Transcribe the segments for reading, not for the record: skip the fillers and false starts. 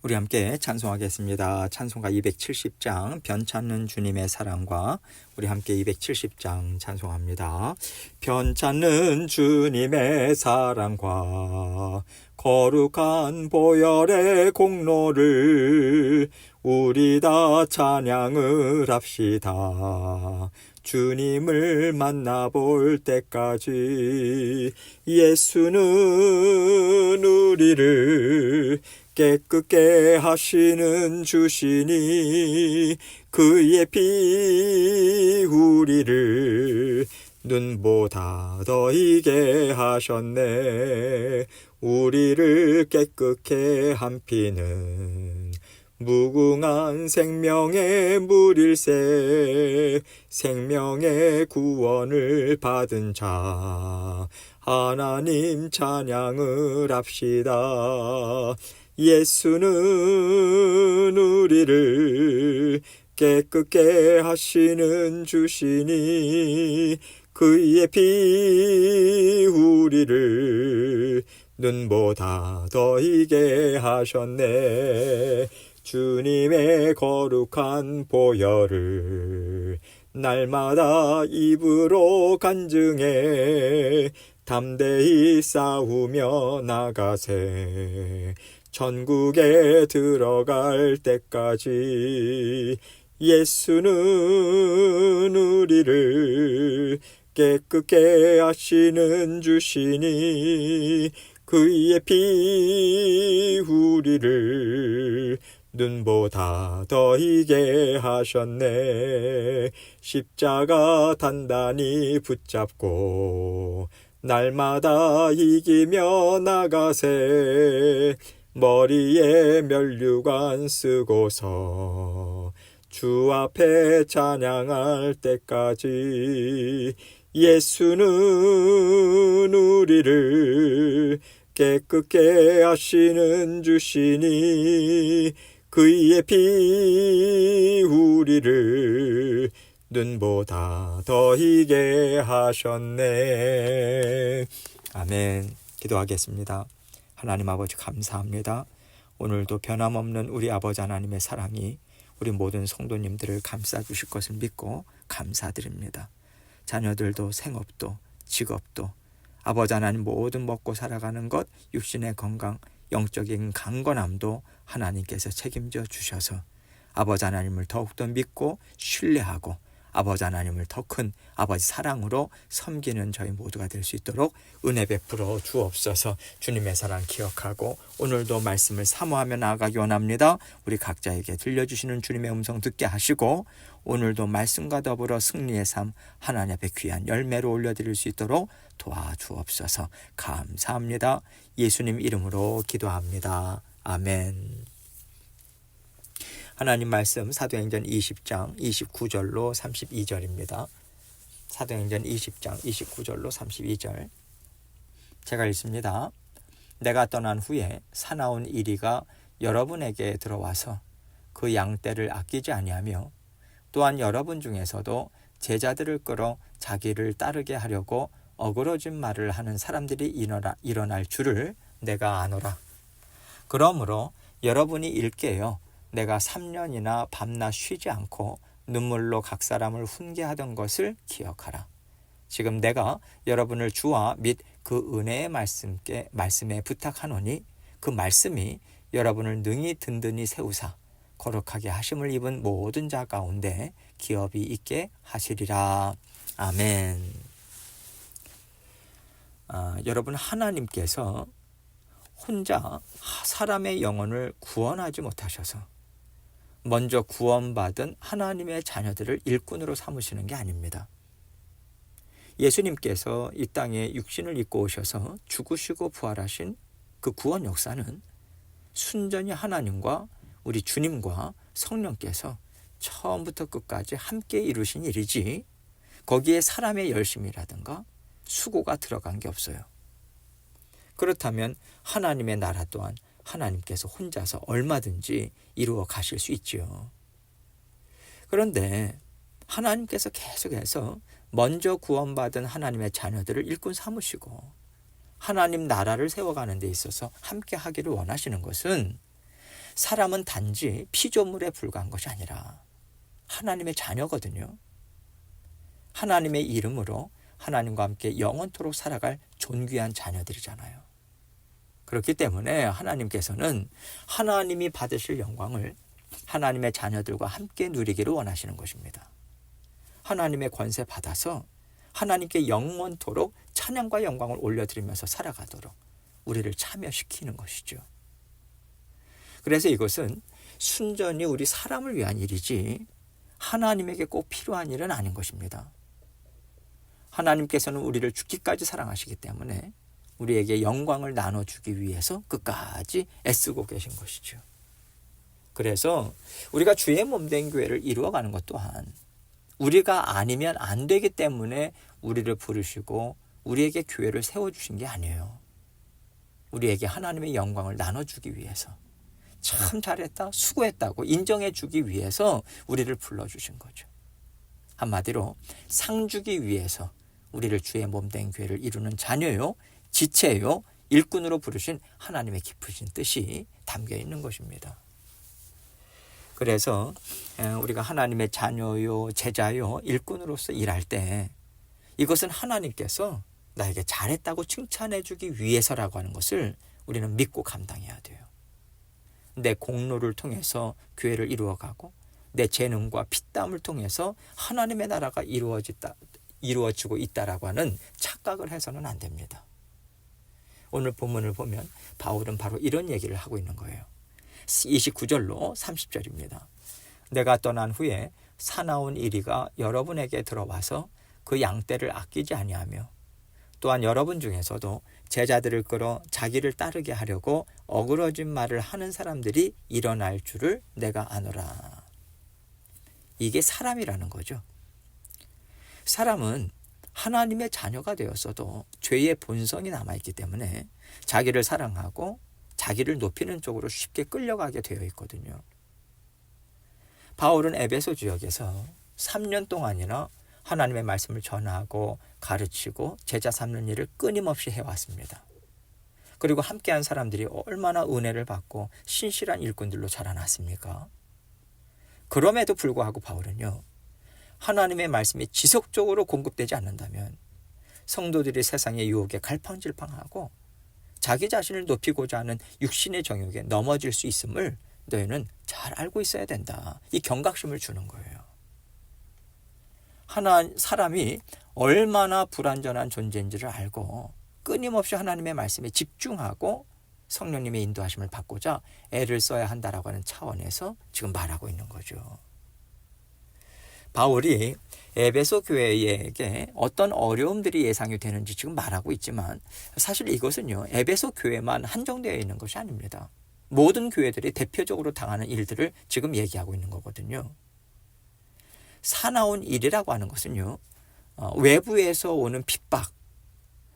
우리 함께 찬송하겠습니다. 찬송가 270장 변찮는 주님의 사랑과 우리 함께 270장 찬송합니다. 변찮는 주님의 사랑과 거룩한 보혈의 공로를 우리 다 찬양을 합시다. 주님을 만나볼 때까지 예수는 우리를 깨끗게 하시는 주시니 그의 피 우리를 눈보다 더 희게 하셨네. 우리를 깨끗게 한 피는 무궁한 생명의 물일세. 생명의 구원을 받은 자 하나님 찬양을 합시다. 예수는 우리를 깨끗게 하시는 주시니 그의 피 우리를 눈보다 더 희게 하셨네. 주님의 거룩한 보혈을 날마다 입으로 간증해 담대히 싸우며 나가세. 천국에 들어갈 때까지 예수는 우리를 깨끗게 하시는 주시니 그의 피 우리를 눈보다 더 희게 하셨네. 십자가 단단히 붙잡고 날마다 이기며 나가세. 머리에 면류관 쓰고서 주 앞에 찬양할 때까지 예수는 우리를 깨끗게 하시는 주시니 그의 피 우리를 눈보다 더 희게 하셨네. 아멘. 기도하겠습니다. 하나님 아버지 감사합니다. 오늘도 변함없는 우리 아버지 하나님의 사랑이 우리 모든 성도님들을 감싸주실 것을 믿고 감사드립니다. 자녀들도 생업도 직업도 아버지 하나님 모든 먹고 살아가는 것, 육신의 건강, 영적인 강건함도 하나님께서 책임져 주셔서 아버지 하나님을 더욱더 믿고 신뢰하고 아버지 하나님을 더 큰 아버지 사랑으로 섬기는 저희 모두가 될 수 있도록 은혜 베풀어 주옵소서. 주님의 사랑 기억하고 오늘도 말씀을 사모하며 나아가기 원합니다. 우리 각자에게 들려주시는 주님의 음성 듣게 하시고 오늘도 말씀과 더불어 승리의 삶 하나님 앞에 귀한 열매로 올려드릴 수 있도록 도와주옵소서. 감사합니다. 예수님 이름으로 기도합니다. 아멘. 하나님 말씀 사도행전 20장 29절로 32절입니다. 사도행전 20장 29절로 32절 제가 읽습니다. 내가 떠난 후에 사나운 이리가 여러분에게 들어와서 그 양떼를 아끼지 아니하며 또한 여러분 중에서도 제자들을 끌어 자기를 따르게 하려고 어그러진 말을 하는 사람들이 일어날 줄을 내가 아노라. 그러므로 여러분이 일깨어 내가 3년이나 밤낮 쉬지 않고 눈물로 각 사람을 훈계하던 것을 기억하라. 지금 내가 여러분을 주와 및 그 은혜의 말씀에 부탁하노니 그 말씀이 여러분을 능히 든든히 세우사 거룩하게 하심을 입은 모든 자 가운데 기업이 있게 하시리라. 아멘. 여러분, 하나님께서 혼자 사람의 영혼을 구원하지 못하셔서 먼저 구원받은 하나님의 자녀들을 일꾼으로 삼으시는 게 아닙니다. 예수님께서 이 땅에 육신을 입고 오셔서 죽으시고 부활하신 그 구원 역사는 순전히 하나님과 우리 주님과 성령께서 처음부터 끝까지 함께 이루신 일이지 거기에 사람의 열심이라든가 수고가 들어간 게 없어요. 그렇다면 하나님의 나라 또한 하나님께서 혼자서 얼마든지 이루어 가실 수 있지요. 그런데 하나님께서 계속해서 먼저 구원받은 하나님의 자녀들을 일꾼 삼으시고 하나님 나라를 세워가는 데 있어서 함께 하기를 원하시는 것은 사람은 단지 피조물에 불과한 것이 아니라 하나님의 자녀거든요. 하나님의 이름으로 하나님과 함께 영원토록 살아갈 존귀한 자녀들이잖아요. 그렇기 때문에 하나님께서는 하나님이 받으실 영광을 하나님의 자녀들과 함께 누리기를 원하시는 것입니다. 하나님의 권세 받아서 하나님께 영원토록 찬양과 영광을 올려드리면서 살아가도록 우리를 참여시키는 것이죠. 그래서 이것은 순전히 우리 사람을 위한 일이지 하나님에게 꼭 필요한 일은 아닌 것입니다. 하나님께서는 우리를 죽기까지 사랑하시기 때문에 우리에게 영광을 나눠주기 위해서 끝까지 애쓰고 계신 것이죠. 그래서 우리가 주의 몸된 교회를 이루어가는 것 또한 우리가 아니면 안 되기 때문에 우리를 부르시고 우리에게 교회를 세워주신 게 아니에요. 우리에게 하나님의 영광을 나눠주기 위해서, 참 잘했다, 수고했다고 인정해주기 위해서 우리를 불러주신 거죠. 한마디로 상 주기 위해서 우리를 주의 몸된 교회를 이루는 자녀요, 지체요, 일꾼으로 부르신 하나님의 깊으신 뜻이 담겨 있는 것입니다. 그래서 우리가 하나님의 자녀요, 제자요, 일꾼으로서 일할 때 이것은 하나님께서 나에게 잘했다고 칭찬해 주기 위해서라고 하는 것을 우리는 믿고 감당해야 돼요. 내 공로를 통해서 교회를 이루어가고 내 재능과 피땀을 통해서 하나님의 나라가 이루어지고 있다라고 하는 착각을 해서는 안 됩니다. 오늘 본문을 보면 바울은 바로 이런 얘기를 하고 있는 거예요. 29절로 30절입니다. 내가 떠난 후에 사나운 이리가 여러분에게 들어와서 그 양떼를 아끼지 아니하며 또한 여러분 중에서도 제자들을 끌어 자기를 따르게 하려고 어그러진 말을 하는 사람들이 일어날 줄을 내가 아노라. 이게 사람이라는 거죠. 사람은 하나님의 자녀가 되었어도 죄의 본성이 남아있기 때문에 자기를 사랑하고 자기를 높이는 쪽으로 쉽게 끌려가게 되어 있거든요. 바울은 에베소 지역에서 3년 동안이나 하나님의 말씀을 전하고 가르치고 제자 삼는 일을 끊임없이 해왔습니다. 그리고 함께한 사람들이 얼마나 은혜를 받고 신실한 일꾼들로 자라났습니까? 그럼에도 불구하고 바울은요, 하나님의 말씀이 지속적으로 공급되지 않는다면 성도들이 세상의 유혹에 갈팡질팡하고 자기 자신을 높이고자 하는 육신의 정욕에 넘어질 수 있음을 너희는 잘 알고 있어야 된다. 이 경각심을 주는 거예요. 사람이 얼마나 불완전한 존재인지를 알고 끊임없이 하나님의 말씀에 집중하고 성령님의 인도하심을 받고자 애를 써야 한다라고 하는 차원에서 지금 말하고 있는 거죠. 바울이 에베소 교회에게 어떤 어려움들이 예상이 되는지 지금 말하고 있지만 사실 이것은요, 에베소 교회만 한정되어 있는 것이 아닙니다. 모든 교회들이 대표적으로 당하는 일들을 지금 얘기하고 있는 거거든요. 사나운 일이라고 하는 것은요, 외부에서 오는 핍박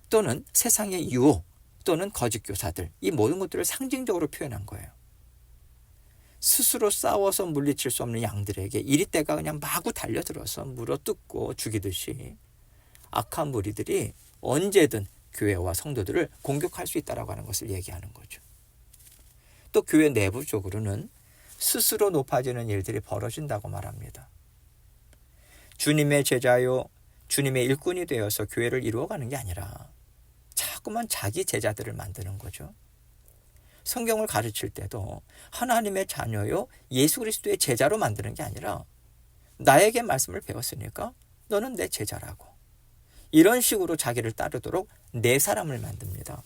또는 세상의 유혹 또는 거짓 교사들, 이 모든 것들을 상징적으로 표현한 거예요. 스스로 싸워서 물리칠 수 없는 양들에게 이리떼가 그냥 마구 달려들어서 물어뜯고 죽이듯이 악한 무리들이 언제든 교회와 성도들을 공격할 수 있다고 하는 것을 얘기하는 거죠. 또 교회 내부적으로는 스스로 높아지는 일들이 벌어진다고 말합니다. 주님의 제자요, 주님의 일꾼이 되어서 교회를 이루어가는 게 아니라 자꾸만 자기 제자들을 만드는 거죠. 성경을 가르칠 때도 하나님의 자녀요, 예수 그리스도의 제자로 만드는 게 아니라 나에게 말씀을 배웠으니까 너는 내 제자라고, 이런 식으로 자기를 따르도록 내 사람을 만듭니다.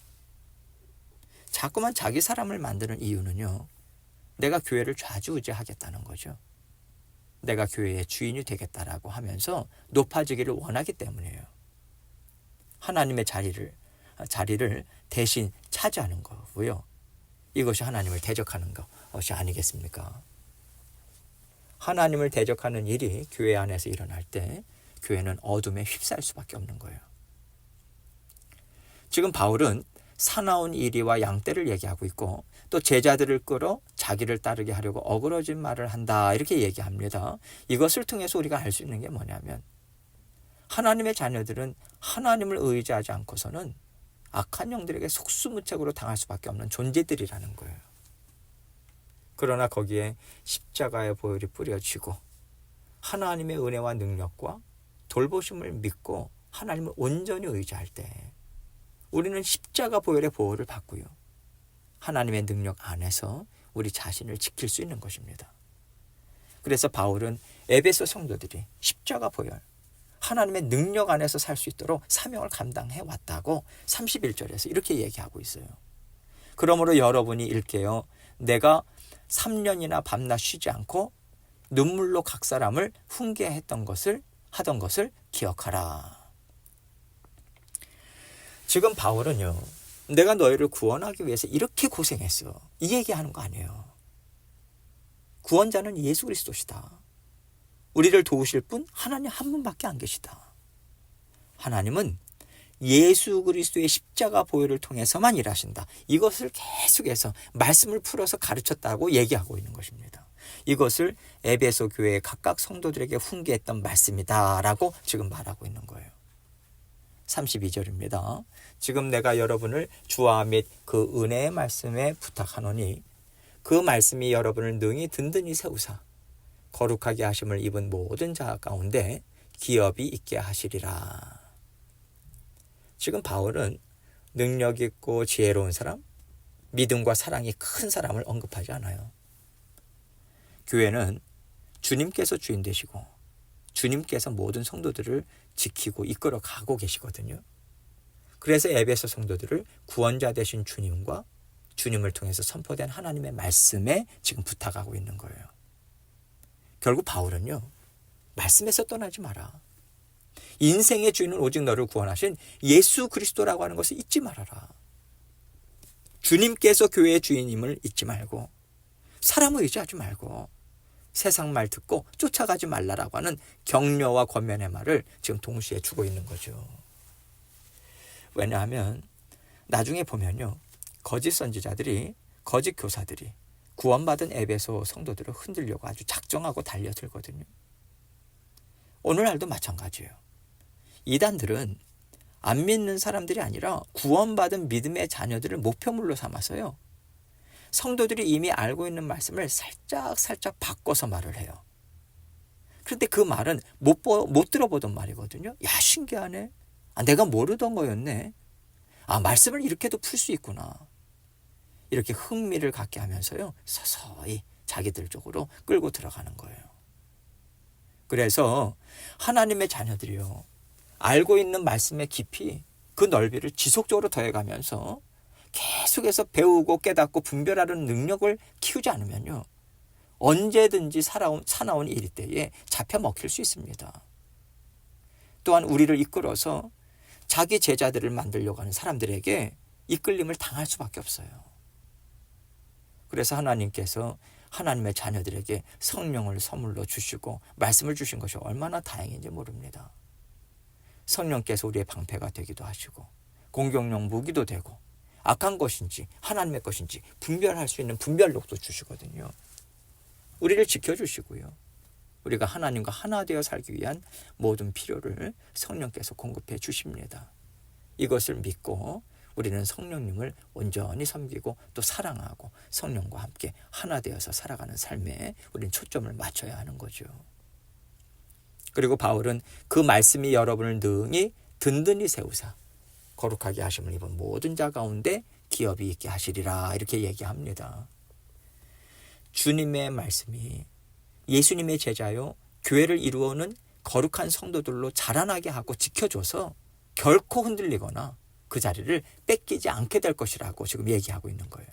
자꾸만 자기 사람을 만드는 이유는요, 내가 교회를 좌지우지하겠다는 거죠. 내가 교회의 주인이 되겠다라고 하면서 높아지기를 원하기 때문이에요. 하나님의 자리를 대신 차지하는 거고요. 이것이 하나님을 대적하는 것이 아니겠습니까? 하나님을 대적하는 일이 교회 안에서 일어날 때 교회는 어둠에 휩싸일 수밖에 없는 거예요. 지금 바울은 사나운 이리와 양떼를 얘기하고 있고 또 제자들을 끌어 자기를 따르게 하려고 어그러진 말을 한다, 이렇게 얘기합니다. 이것을 통해서 우리가 알 수 있는 게 뭐냐면 하나님의 자녀들은 하나님을 의지하지 않고서는 악한 영들에게 속수무책으로 당할 수밖에 없는 존재들이라는 거예요. 그러나 거기에 십자가의 보혈이 뿌려지고 하나님의 은혜와 능력과 돌보심을 믿고 하나님을 온전히 의지할 때 우리는 십자가 보혈의 보호를 받고요. 하나님의 능력 안에서 우리 자신을 지킬 수 있는 것입니다. 그래서 바울은 에베소 성도들이 십자가 보혈, 하나님의 능력 안에서 살 수 있도록 사명을 감당해 왔다고 31절에서 이렇게 얘기하고 있어요. 그러므로 여러분이 읽게요. 내가 3년이나 밤낮 쉬지 않고 눈물로 각 사람을 훈계했던 것을 하던 것을 기억하라. 지금 바울은요, 내가 너희를 구원하기 위해서 이렇게 고생했어, 이 얘기하는 거 아니에요. 구원자는 예수 그리스도시다. 우리를 도우실 분 하나님 한 분밖에 안 계시다. 하나님은 예수 그리스도의 십자가 보혈을 통해서만 일하신다. 이것을 계속해서 말씀을 풀어서 가르쳤다고 얘기하고 있는 것입니다. 이것을 에베소 교회의 각각 성도들에게 훈계했던 말씀이다라고 지금 말하고 있는 거예요. 32절입니다. 지금 내가 여러분을 주와 및 그 은혜의 말씀에 부탁하노니 그 말씀이 여러분을 능히 든든히 세우사 거룩하게 하심을 입은 모든 자 가운데 기업이 있게 하시리라. 지금 바울은 능력 있고 지혜로운 사람, 믿음과 사랑이 큰 사람을 언급하지 않아요. 교회는 주님께서 주인 되시고 주님께서 모든 성도들을 지키고 이끌어 가고 계시거든요. 그래서 에베소 성도들을 구원자 되신 주님과 주님을 통해서 선포된 하나님의 말씀에 지금 부탁하고 있는 거예요. 결국 바울은요, 말씀에서 떠나지 마라. 인생의 주인은 오직 너를 구원하신 예수 그리스도라고 하는 것을 잊지 말아라. 주님께서 교회의 주인임을 잊지 말고 사람을 의지하지 말고 세상 말 듣고 쫓아가지 말라라고 하는 격려와 권면의 말을 지금 동시에 주고 있는 거죠. 왜냐하면 나중에 보면요, 거짓 선지자들이, 거짓 교사들이 구원받은 에베소 성도들을 흔들려고 아주 작정하고 달려들거든요. 오늘날도 마찬가지예요. 이단들은 안 믿는 사람들이 아니라 구원받은 믿음의 자녀들을 목표물로 삼아서요, 성도들이 이미 알고 있는 말씀을 살짝 바꿔서 말을 해요. 그런데 그 말은 못 들어보던 말이거든요. 야, 신기하네. 내가 모르던 거였네. 말씀을 이렇게도 풀 수 있구나. 이렇게 흥미를 갖게 하면서요, 서서히 자기들 쪽으로 끌고 들어가는 거예요. 그래서 하나님의 자녀들이요, 알고 있는 말씀의 깊이, 그 넓이를 지속적으로 더해가면서 계속해서 배우고 깨닫고 분별하는 능력을 키우지 않으면요, 언제든지 사나운 일이 때에 잡혀 먹힐 수 있습니다. 또한 우리를 이끌어서 자기 제자들을 만들려고 하는 사람들에게 이끌림을 당할 수밖에 없어요. 그래서 하나님께서 하나님의 자녀들에게 성령을 선물로 주시고 말씀을 주신 것이 얼마나 다행인지 모릅니다. 성령께서 우리의 방패가 되기도 하시고 공격용 무기도 되고 악한 것인지 하나님의 것인지 분별할 수 있는 분별력도 주시거든요. 우리를 지켜주시고요, 우리가 하나님과 하나 되어 살기 위한 모든 필요를 성령께서 공급해 주십니다. 이것을 믿고 우리는 성령님을 온전히 섬기고 또 사랑하고 성령과 함께 하나 되어서 살아가는 삶에 우리는 초점을 맞춰야 하는 거죠. 그리고 바울은 그 말씀이 여러분을 능히 든든히 세우사 거룩하게 하심을 입은 모든 자 가운데 기업이 있게 하시리라, 이렇게 얘기합니다. 주님의 말씀이 예수님의 제자요, 교회를 이루어오는 거룩한 성도들로 자라나게 하고 지켜줘서 결코 흔들리거나 그 자리를 뺏기지 않게 될 것이라고 지금 얘기하고 있는 거예요.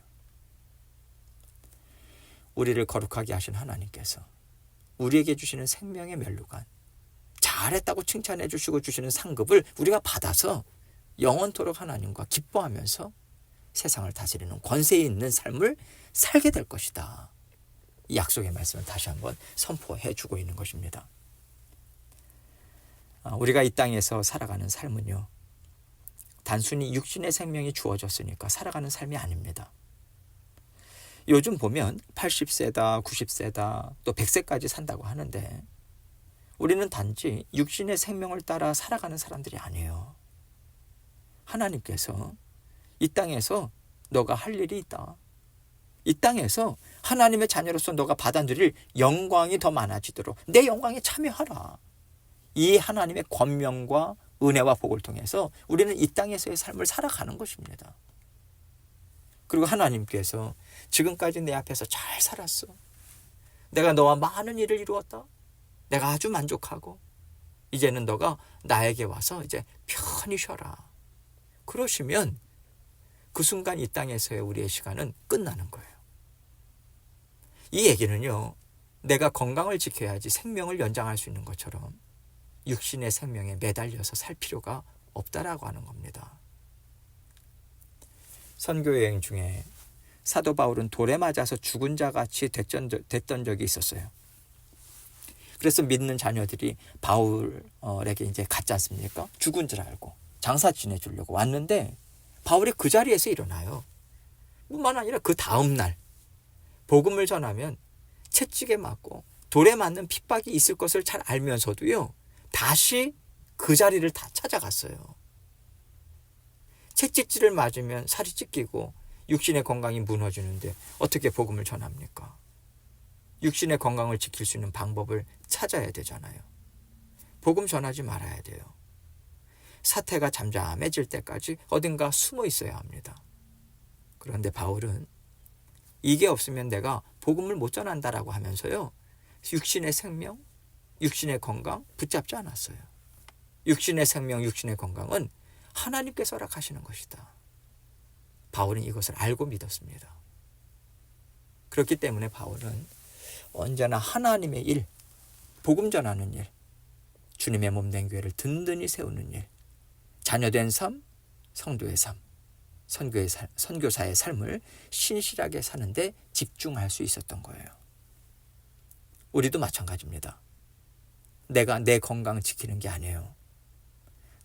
우리를 거룩하게 하신 하나님께서 우리에게 주시는 생명의 면류관, 잘했다고 칭찬해 주시고 주시는 상급을 우리가 받아서 영원토록 하나님과 기뻐하면서 세상을 다스리는 권세 있는 삶을 살게 될 것이다. 이 약속의 말씀을 다시 한번 선포해 주고 있는 것입니다. 우리가 이 땅에서 살아가는 삶은요, 단순히 육신의 생명이 주어졌으니까 살아가는 삶이 아닙니다. 요즘 보면 80세다, 90세다, 또 100세까지 산다고 하는데 우리는 단지 육신의 생명을 따라 살아가는 사람들이 아니에요. 하나님께서 이 땅에서 너가 할 일이 있다. 이 땅에서 하나님의 자녀로서 너가 받아 누릴 영광이 더 많아지도록 내 영광에 참여하라. 이 하나님의 권명과 은혜와 복을 통해서 우리는 이 땅에서의 삶을 살아가는 것입니다. 그리고 하나님께서 지금까지 내 앞에서 잘 살았어. 내가 너와 많은 일을 이루었다. 내가 아주 만족하고 이제는 너가 나에게 와서 이제 편히 쉬어라. 그러시면 그 순간 이 땅에서의 우리의 시간은 끝나는 거예요. 이 얘기는요, 내가 건강을 지켜야지 생명을 연장할 수 있는 것처럼 육신의 생명에 매달려서 살 필요가 없다라고 하는 겁니다. 선교여행 중에 사도 바울은 돌에 맞아서 죽은 자같이 됐던 적이 있었어요. 그래서 믿는 자녀들이 바울에게 이제 갔지 않습니까? 죽은 줄 알고 장사 지내주려고 왔는데 바울이 그 자리에서 일어나요. 뿐만 아니라 그 다음날 복음을 전하면 채찍에 맞고 돌에 맞는 핍박이 있을 것을 잘 알면서도요, 다시 그 자리를 다 찾아갔어요. 채찍질을 맞으면 살이 찢기고 육신의 건강이 무너지는데 어떻게 복음을 전합니까? 육신의 건강을 지킬 수 있는 방법을 찾아야 되잖아요. 복음 전하지 말아야 돼요. 사태가 잠잠해질 때까지 어딘가 숨어 있어야 합니다. 그런데 바울은 이게 없으면 내가 복음을 못 전한다라고 하면서요, 육신의 생명, 육신의 건강 붙잡지 않았어요. 육신의 생명, 육신의 건강은 하나님께서 허락하시는 것이다. 바울은 이것을 알고 믿었습니다. 그렇기 때문에 바울은 언제나 하나님의 일, 복음 전하는 일, 주님의 몸된 교회를 든든히 세우는 일, 자녀된 삶, 성도의 삶, 선교사의 삶을 신실하게 사는데 집중할 수 있었던 거예요. 우리도 마찬가지입니다. 내가 내 건강 지키는 게 아니에요.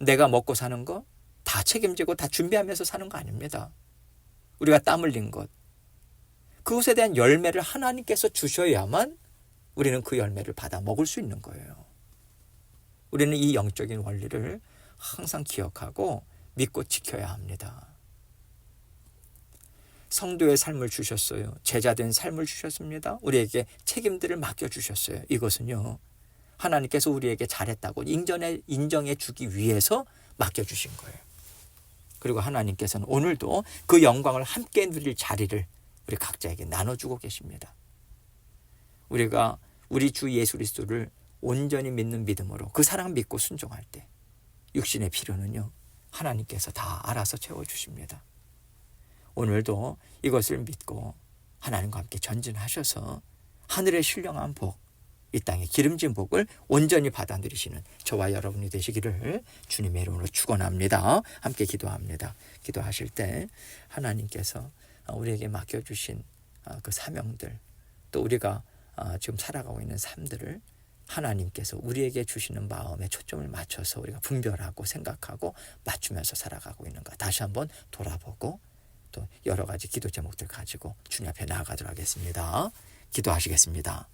내가 먹고 사는 거 다 책임지고 다 준비하면서 사는 거 아닙니다. 우리가 땀 흘린 것, 그것에 대한 열매를 하나님께서 주셔야만 우리는 그 열매를 받아 먹을 수 있는 거예요. 우리는 이 영적인 원리를 항상 기억하고 믿고 지켜야 합니다. 성도의 삶을 주셨어요. 제자된 삶을 주셨습니다. 우리에게 책임들을 맡겨주셨어요. 이것은요, 하나님께서 우리에게 잘했다고 인정해 주기 위해서 맡겨주신 거예요. 그리고 하나님께서는 오늘도 그 영광을 함께 누릴 자리를 우리 각자에게 나눠주고 계십니다. 우리가 우리 주 예수 그리스도를 온전히 믿는 믿음으로 그 사랑 믿고 순종할 때 육신의 필요는요, 하나님께서 다 알아서 채워주십니다. 오늘도 이것을 믿고 하나님과 함께 전진하셔서 하늘의 신령한 복, 이 땅의 기름진 복을 온전히 받아 누리시는 저와 여러분이 되시기를 주님의 이름으로 축원합니다. 함께 기도합니다. 기도하실 때 하나님께서 우리에게 맡겨주신 그 사명들, 또 우리가 지금 살아가고 있는 삶들을 하나님께서 우리에게 주시는 마음에 초점을 맞춰서 우리가 분별하고 생각하고 맞추면서 살아가고 있는가 다시 한번 돌아보고 또 여러 가지 기도 제목들 가지고 주님 앞에 나아가도록 하겠습니다. 기도하시겠습니다.